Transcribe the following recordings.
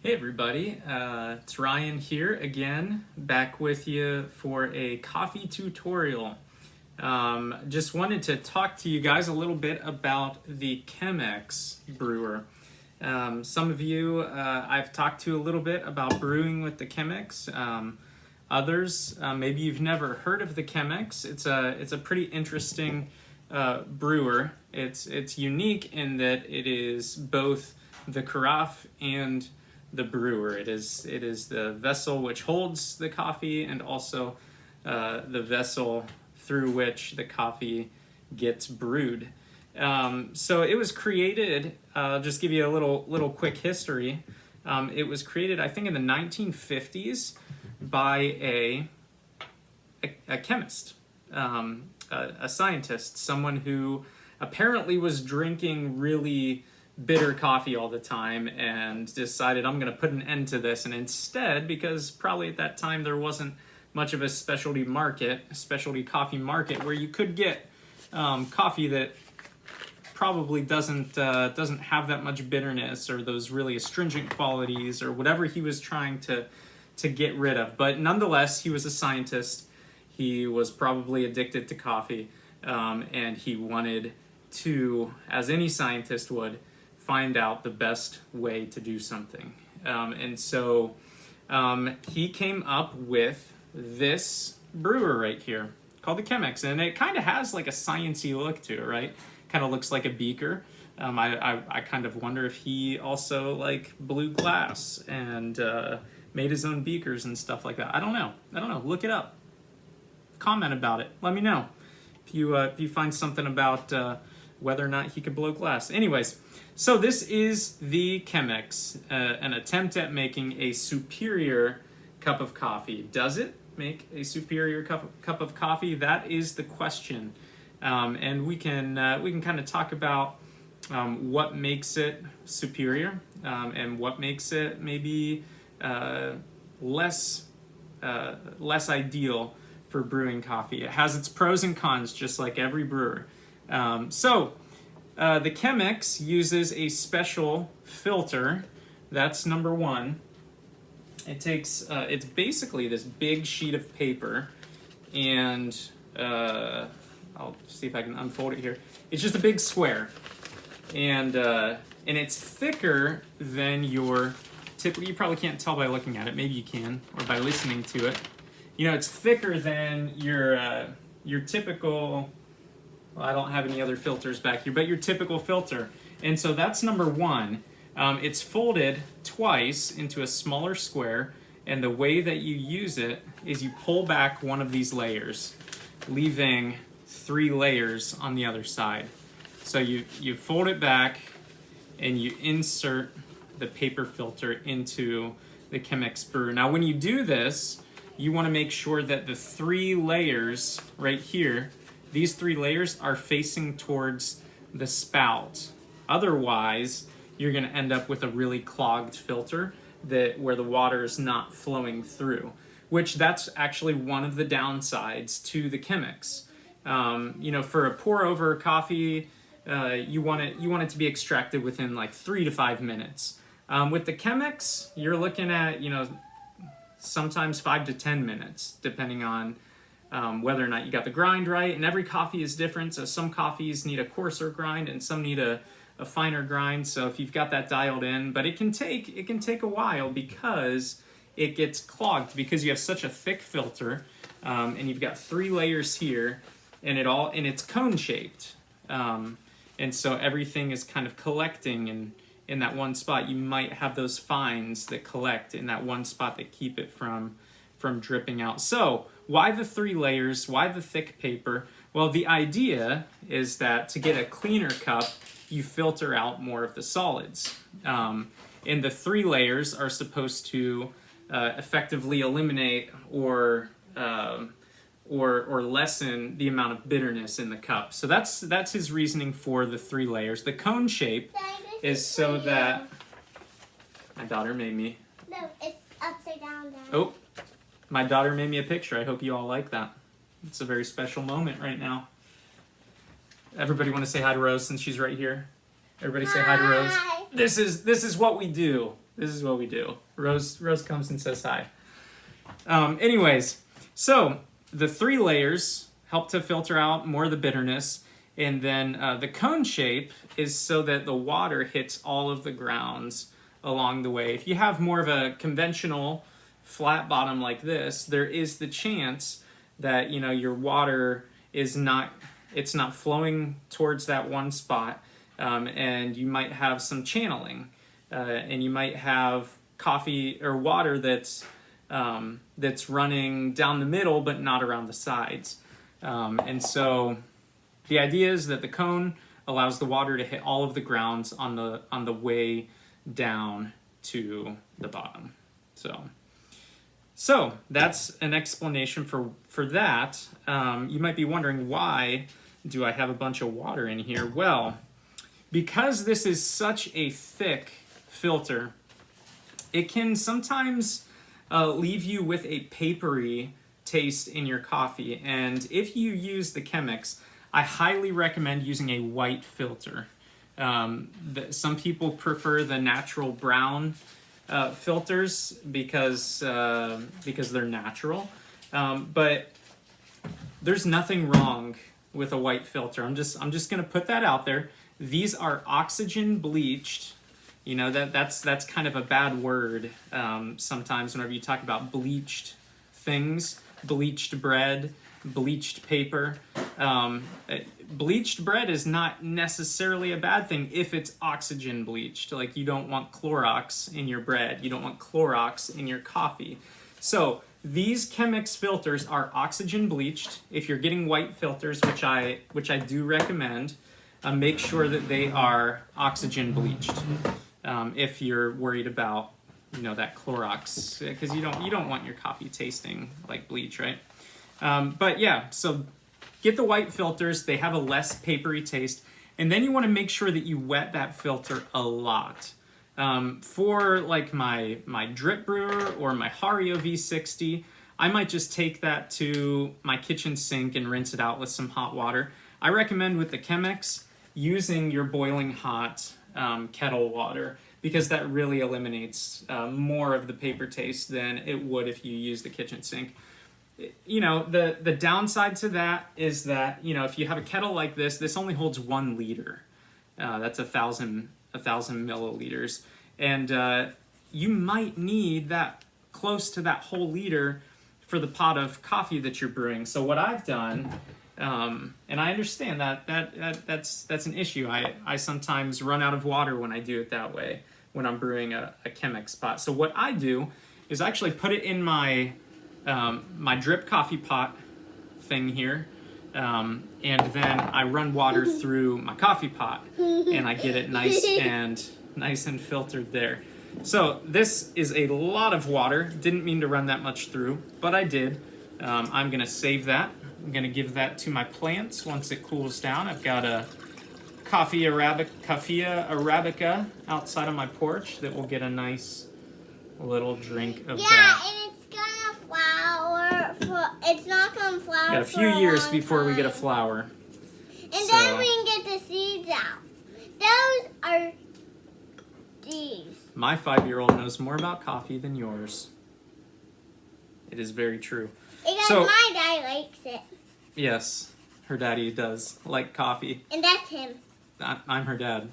Hey everybody, it's Ryan here again, back with you for a coffee tutorial. Just wanted to talk to you guys a little bit about the Chemex brewer. Some of you I've talked to a little bit about brewing with the Chemex. Others, maybe you've never heard of the Chemex. It's a pretty interesting brewer. It's unique in that it is both the carafe and the brewer. It is the vessel which holds the coffee and also the vessel through which the coffee gets brewed. So it was created. I'll just give you a little quick history. It was created, I think, in the 1950s by a chemist, a scientist, someone who apparently was drinking really bitter coffee all the time and decided, I'm going to put an end to this. And instead, because probably at that time there wasn't much of a specialty coffee market where you could get coffee that probably doesn't have that much bitterness or those really astringent qualities or whatever he was trying to get rid of. But nonetheless, he was a scientist. He was probably addicted to coffee, and he wanted to, as any scientist would, find out the best way to do something. And so he came up with this brewer right here called the Chemex, and it kind of has like a sciencey look to it, right? Kind of looks like a beaker. I kind of wonder if he also like blew glass and made his own beakers and stuff like that. I don't know. Look it up. Comment about it. Let me know if you find something about whether or not he could blow glass. Anyways, so this is the Chemex, an attempt at making a superior cup of coffee. Does it make a superior cup of coffee? That is the question, and we can kind of talk about what makes it superior and what makes it maybe less ideal for brewing coffee. It has its pros and cons, just like every brewer. The Chemex uses a special filter. That's number one. It takes, it's basically this big sheet of paper, and I'll see if I can unfold it here. It's just a big square, and it's thicker than your typical. You probably can't tell by looking at it. Maybe you can, or by listening to it. You know, it's thicker than your typical. Well, I don't have any other filters back here, but your typical filter. And so that's number one. It's folded twice into a smaller square, and the way that you use it is you pull back one of these layers, leaving 3 layers on the other side. So you fold it back, and you insert the paper filter into the Chemex brewer. Now, when you do this, you want to make sure that the 3 layers right here, these 3 layers are facing towards the spout. Otherwise, you're going to end up with a really clogged filter where the water is not flowing through, which that's actually one of the downsides to the Chemex. For a pour over coffee, you want it to be extracted within like 3 to 5 minutes. With the Chemex, you're looking at sometimes 5 to 10 minutes, depending on whether or not you got the grind right, and every coffee is different. So some coffees need a coarser grind and some need a finer grind. So if you've got that dialed in, but it can take a while because it gets clogged because you have such a thick filter, and you've got 3 layers here, and it's cone shaped, and so everything is kind of collecting in that one spot. You might have those fines that collect in that one spot that keep it from dripping out. So why the 3 layers? Why the thick paper? Well, the idea is that to get a cleaner cup, you filter out more of the solids. And the 3 layers are supposed to effectively eliminate or lessen the amount of bitterness in the cup. So that's his reasoning for the 3 layers. The cone shape is so that my daughter made me. No, it's upside down. Oh. My daughter made me a picture. I hope you all like that. It's a very special moment right now. Everybody want to say hi to Rose since she's right here? Everybody say hi to Rose. This is what we do. This is what we do. Rose comes and says hi. Anyways, so the 3 layers help to filter out more of the bitterness. And then the cone shape is so that the water hits all of the grounds along the way. If you have more of a conventional flat bottom like this, there is the chance that, you know, your water is not flowing towards that one spot, and you might have some channeling, and you might have coffee or water that's running down the middle but not around the sides. And so the idea is that the cone allows the water to hit all of the grounds on the way down to the bottom. So that's an explanation for that. You might be wondering, why do I have a bunch of water in here? Well, because this is such a thick filter, it can sometimes leave you with a papery taste in your coffee. And if you use the Chemex, I highly recommend using a white filter. Some people prefer the natural brown filters because they're natural, but there's nothing wrong with a white filter. I'm just gonna put that out there. These are oxygen bleached. You know, that's kind of a bad word sometimes whenever you talk about bleached things, bleached bread, bleached paper. Bleached bread is not necessarily a bad thing if it's oxygen bleached. Like, you don't want Clorox in your bread. You don't want Clorox in your coffee. So these Chemex filters are oxygen bleached. If you're getting white filters, which I do recommend, make sure that they are oxygen bleached. If you're worried about, you know, that Clorox, because you don't want your coffee tasting like bleach, right? But yeah, so get the white filters. They have a less papery taste. And then you want to make sure that you wet that filter a lot. For like my drip brewer or my Hario V60, I might just take that to my kitchen sink and rinse it out with some hot water. I recommend with the Chemex using your boiling hot kettle water, because that really eliminates more of the paper taste than it would if you use the kitchen sink. You know, the downside to that is that, you know, if you have a kettle like this only holds 1 liter. That's 1,000 milliliters. And you might need that close to that whole liter for the pot of coffee that you're brewing. So what I've done, and I understand that's an issue. I sometimes run out of water when I do it that way, when I'm brewing a Chemex pot. So what I do is actually put it in my drip coffee pot thing here, and then I run water through my coffee pot, and I get it nice and filtered there. So this is a lot of water. Didn't mean to run that much through, but I did. I'm gonna save that. I'm gonna give that to my plants once it cools down. I've got a Coffea Arabica outside of my porch that will get a nice little drink of that. And it's gonna flower. It's not gonna flower. Got a few years before we get a flower. And then we can get the seeds out. Those are these. My 5-year-old knows more about coffee than yours. It is very true. Because my dad likes it. Yes, her daddy does like coffee. And that's him. I'm her dad.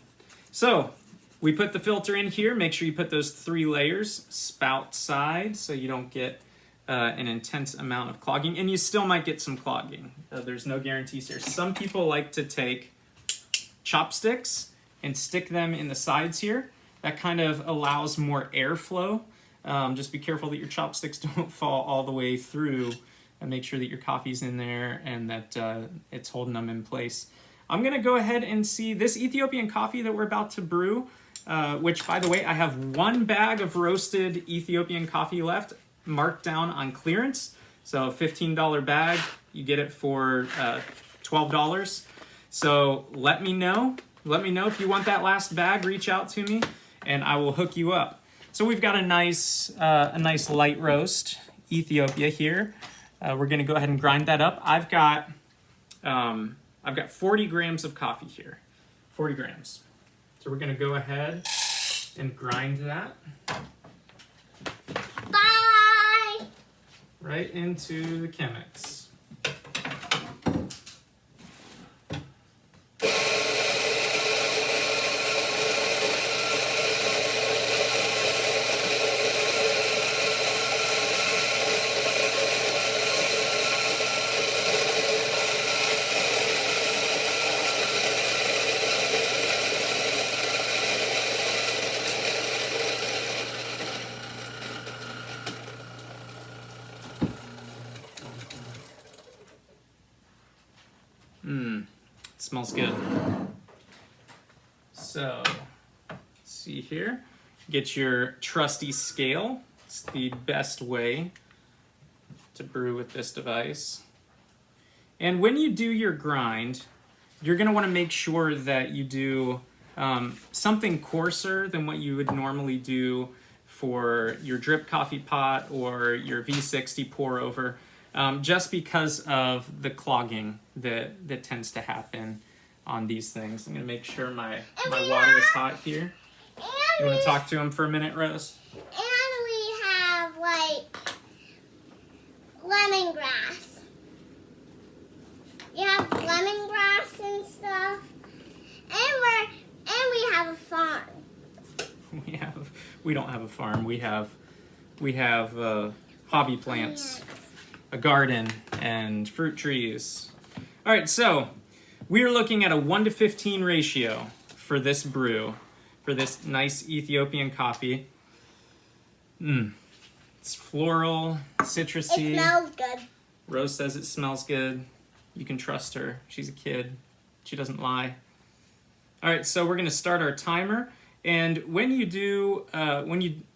So we put the filter in here. Make sure you put those 3 layers spout side so you don't get an intense amount of clogging. And you still might get some clogging. There's no guarantees here. Some people like to take chopsticks and stick them in the sides here. That kind of allows more airflow. Just be careful that your chopsticks don't fall all the way through, and make sure that your coffee's in there and that it's holding them in place. I'm gonna go ahead and see this Ethiopian coffee that we're about to brew, which, by the way, I have 1 bag of roasted Ethiopian coffee left, marked down on clearance. So $15 bag, you get it for $12. So let me know if you want that last bag. Reach out to me and I will hook you up. So we've got a nice light roast Ethiopia here. We're gonna go ahead and grind that up. I've got 40 grams of coffee here, 40 grams. So we're gonna go ahead and grind that Bye! right into the Chemex. It smells good. So, let's see here. Get your trusty scale. It's the best way to brew with this device. And when you do your grind, you're going to want to make sure that you do something coarser than what you would normally do for your drip coffee pot or your V60 pour over. Just because of the clogging that tends to happen on these things. I'm going to make sure my water is hot here. You want to talk to him for a minute, Rose? And we have, like, lemongrass. You have lemongrass and stuff. And we have a farm. We don't have a farm. We have hobby plants. A garden, and fruit trees. All right, so we are looking at a 1:15 ratio for this brew, for this nice Ethiopian coffee. It's floral, citrusy. It smells good. Rose says it smells good. You can trust her. She's a kid. She doesn't lie. All right, so we're gonna start our timer. And when you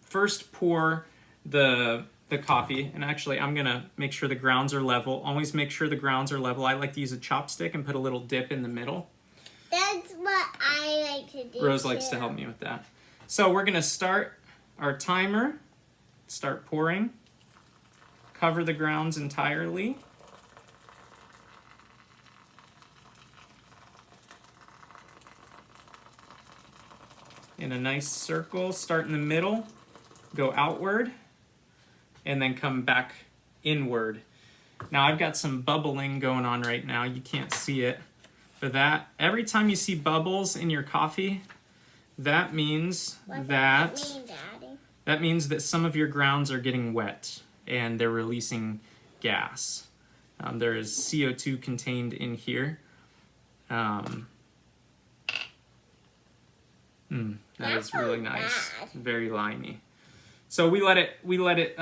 first pour the coffee, and actually I'm gonna make sure the grounds are level. Always make sure the grounds are level. I like to use a chopstick and put a little dip in the middle. That's what I like to do. Rose likes to help me with that. So we're gonna start our timer, start pouring, cover the grounds entirely. In a nice circle, start in the middle, go outward, and then come back inward. Now I've got some bubbling going on right now. You can't see it. For that, every time you see bubbles in your coffee, that means that some of your grounds are getting wet and they're releasing gas. There is CO2 contained in here. That is really nice. Very limey. So we let it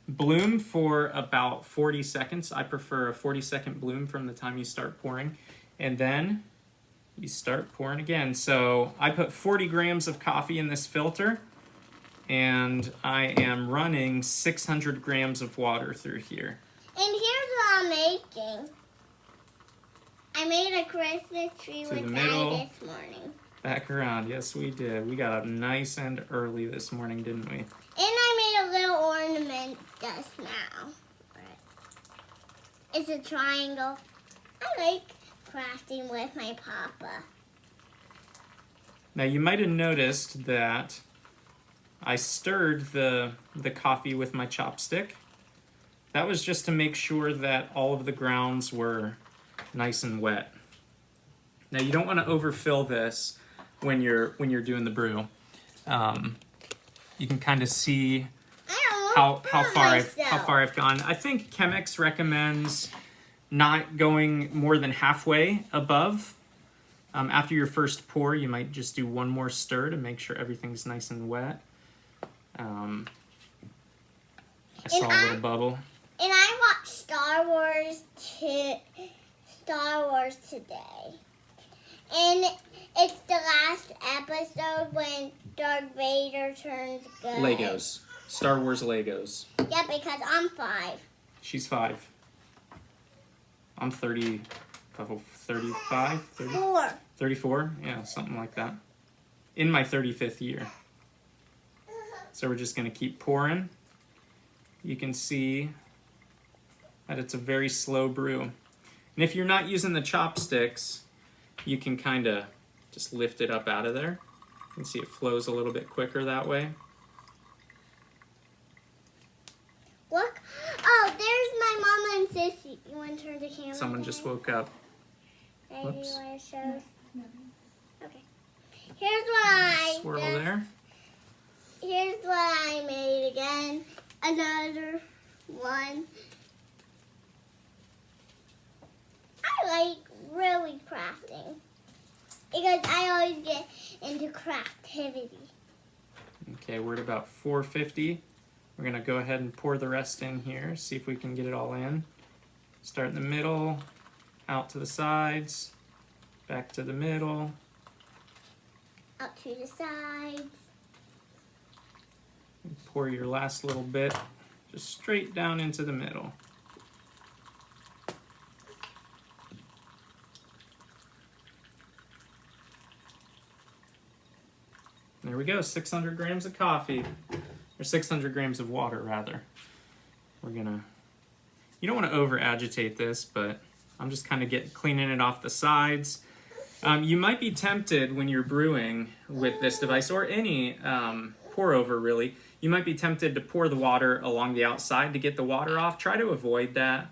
bloom for about 40 seconds. I prefer a 40-second bloom from the time you start pouring. And then you start pouring again. So I put 40 grams of coffee in this filter, and I am running 600 grams of water through here. And here's what I'm making. I made a Christmas tree with Daddy this morning. Back around. Yes, we did. We got up nice and early this morning, didn't we? And I made a little ornament just now. It's a triangle. I like crafting with my papa. Now you might have noticed that I stirred the coffee with my chopstick. That was just to make sure that all of the grounds were nice and wet. Now you don't want to overfill this when you're doing the brew. You can kind of see how far I've gone. I think Chemex recommends not going more than halfway above. After your first pour, you might just do one more stir to make sure everything's nice and wet. I saw a little bubble. And I watched Star Wars today. And it's the last episode when Darth Vader turns good. Legos. Star Wars Legos. Yeah, because I'm 5. She's 5. I'm 30, 35, 30, 4. 34? Yeah, something like that. In my 35th year. So we're just going to keep pouring. You can see that it's a very slow brew. And if you're not using the chopsticks, you can kind of just lift it up out of there. You can see it flows a little bit quicker that way. Look. Oh, there's my mama and Sissy. You want to turn the camera Someone down? just woke up. Maybe Whoops. you want to show? Okay. Here's what I Swirl just- there. Here's what I made again. Another one. I like really crafting because I always get into craftivity. Okay, we're at about 450. We're gonna go ahead and pour the rest in here, see if we can get it all in. Start in the middle, out to the sides, back to the middle. Out to the sides. And pour your last little bit just straight down into the middle. There we go, 600 grams of coffee, or 600 grams of water rather. We're gonna, you don't want to over agitate this, but I'm just kind of cleaning it off the sides. You might be tempted when you're brewing with this device, or any pour over really, you might be tempted to pour the water along the outside to get the water off. Try to avoid that,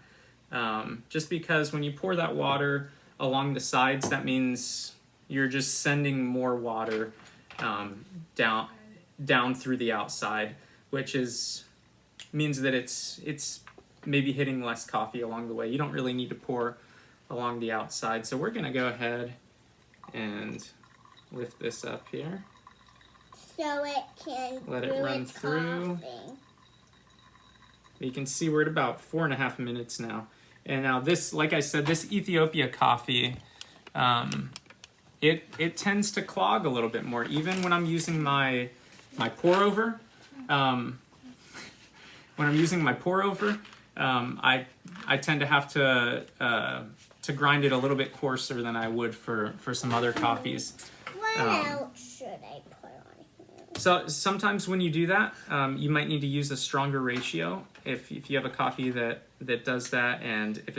just because when you pour that water along the sides, that means you're just sending more water down through the outside, which means that it's maybe hitting less coffee along the way. You don't really need to pour along the outside. So we're gonna go ahead and lift this up here. So it can Let it brew run its through. coffee. You can see we're at about 4.5 minutes now. And now this, like I said, this Ethiopia coffee, it tends to clog a little bit more, even when I'm using my pour over. When I'm using my pour over, I tend to have to grind it a little bit coarser than I would for some other coffees. What else should I put on here? So sometimes when you do that, you might need to use a stronger ratio if you have a coffee that does that, and if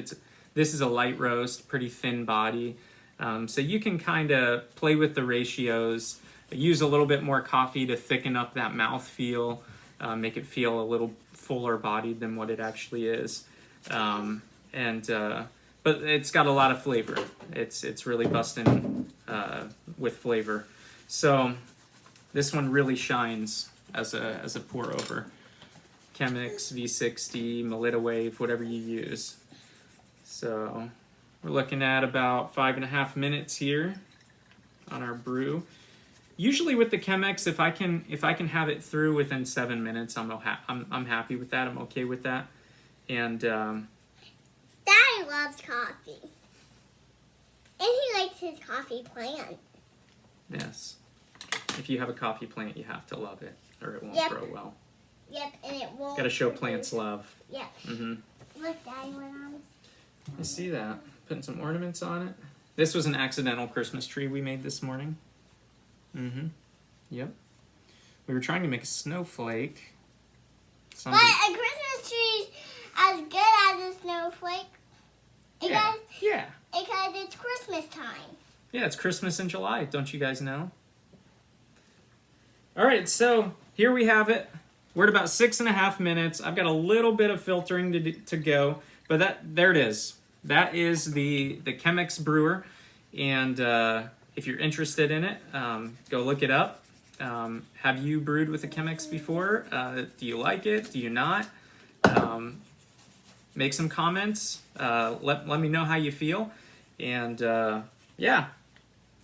this is a light roast, pretty thin body. So you can kind of play with the ratios, use a little bit more coffee to thicken up that mouthfeel, make it feel a little fuller bodied than what it actually is. But it's got a lot of flavor. It's really busting with flavor. So this one really shines as a pour over. Chemex, V60, Melita Wave, whatever you use. So we're looking at about 5.5 minutes here on our brew. Usually with the Chemex, if I can have it through within 7 minutes, I'm happy with that. I'm okay with that. And Daddy loves coffee. And he likes his coffee plant. yes, if you have a coffee plant, you have to love it, or it won't Yep. grow well. Yep, and it won't. Got to show produce- plants love. Yep. Mm-hmm. Look, Daddy went on. I see that. Putting some ornaments on it. This was an accidental Christmas tree we made this morning. Mm-hmm. Yep. We were trying to make a snowflake. But a Christmas tree's as good as a snowflake. Yeah. Yeah. Because it's Christmas time. Yeah, it's Christmas in July. Don't you guys know? All right, so here we have it. We're at about 6.5 minutes. I've got a little bit of filtering to go, but there it is. That is the Chemex brewer, and if you're interested in it, go look it up. Have you brewed with the Chemex before? Do you like it? Do you not? Make some comments. Let me know how you feel, and yeah,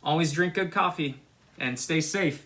always drink good coffee and stay safe.